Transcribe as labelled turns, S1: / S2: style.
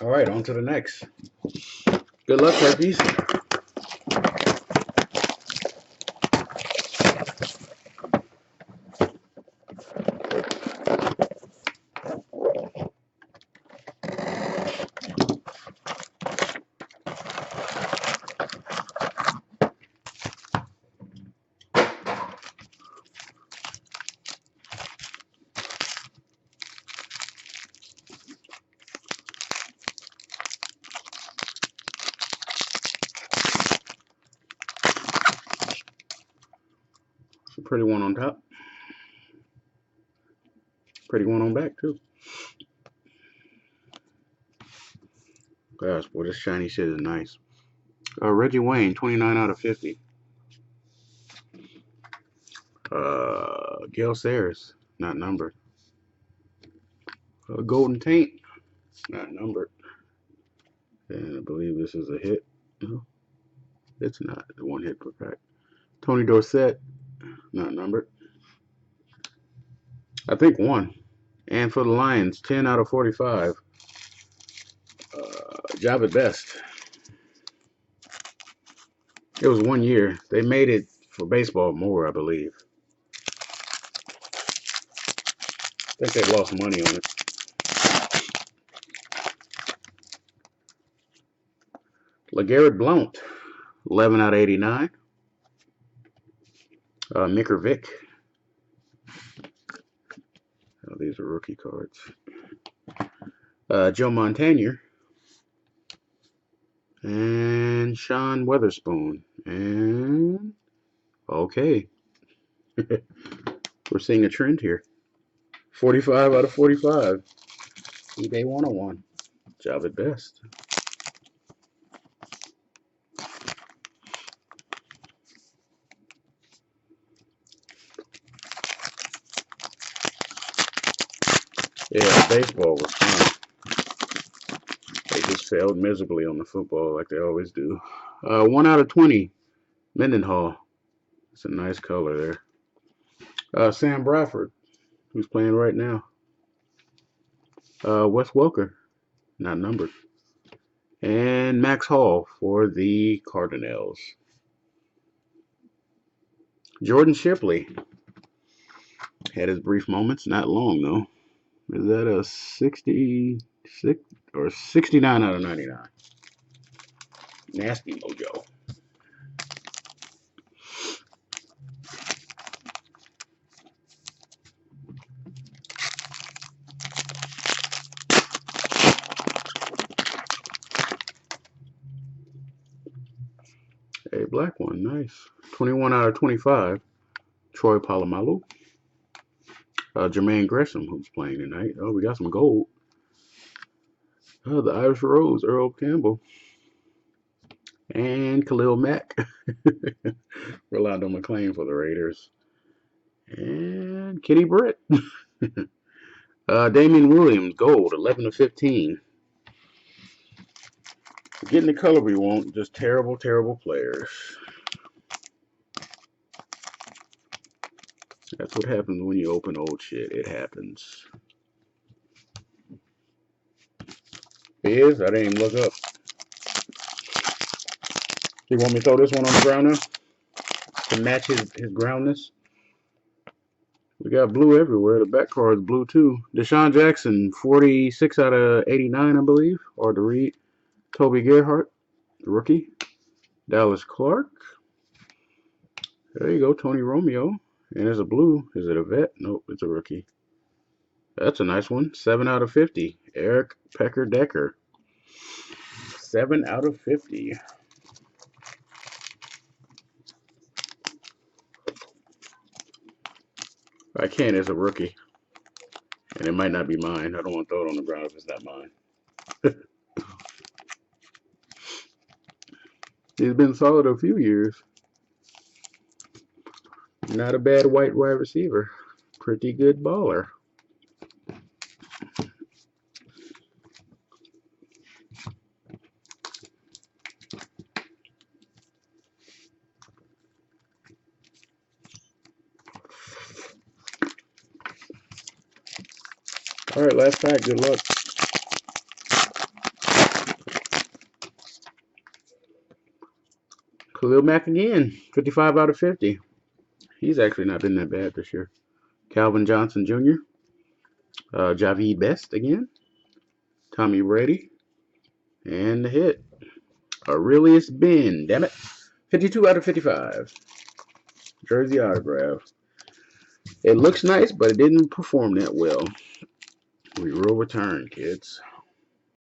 S1: All right, on to the next. Good luck, turkeys. It's a pretty one on top. Pretty one on back, too. Gosh, boy, this shiny shit is nice. Reggie Wayne, 29 out of 50. Gale Sayers, not numbered. Golden Taint, not numbered. And I believe this is a hit. No, it's not. One hit per pack. Tony Dorsett, not numbered. I think one. And for the Lions, 10 out of 45. Job at best. It was 1 year. They made it for baseball more, I believe. I think they lost money on it. LeGarrette Blount, 11 out of 89. Micker Vick. Oh, these are rookie cards. Joe Montana. And Sean Weatherspoon. And okay. We're seeing a trend here. 45 out of 45. eBay 101. Job at best. Yeah, baseball was fun. They just failed miserably on the football like they always do. 1 out of 20. Mendenhall. It's a nice color there. Sam Bradford, who's playing right now. Wes Welker, not numbered. And Max Hall for the Cardinals. Jordan Shipley had his brief moments, not long though. Is that a 66 or 69 out of 99? Nasty mojo. A black one, nice. 21 out of 25. Troy Polamalu. Jermaine Gresham, who's playing tonight. Oh, we got some gold. The Irish Rose, Earl Campbell. And Khalil Mack. Rolando McClain for the Raiders. And Kenny Britt. Damian Williams, gold, 11 to 15. Getting the color we want, just terrible, terrible players. That's what happens when you open old shit. It happens. Biz, I didn't even look up. You want me to throw this one on the ground now? To match his groundness? We got blue everywhere. The back card's blue too. Deshaun Jackson, 46 out of 89, I believe. Or to read. Toby Gerhart, rookie. Dallas Clark. There you go, Tony Romeo. And there's a blue. Is it a vet? Nope, it's a rookie. That's a nice one. 7 out of 50. Eric Pecker-Decker. 7 out of 50. I can't as a rookie. And it might not be mine. I don't want to throw it on the ground if it's not mine. He's been solid a few years. Not a bad white wide receiver. Pretty good baller. All right, last pack. Good luck. Khalil Mack again, 55 out of 50. He's actually not been that bad this year. Calvin Johnson Jr., Javid Best again, Tommy Brady, and the hit. Aurelius Ben, damn it. 52 out of 55. Jersey autograph. It looks nice, but it didn't perform that well. We will return, kids.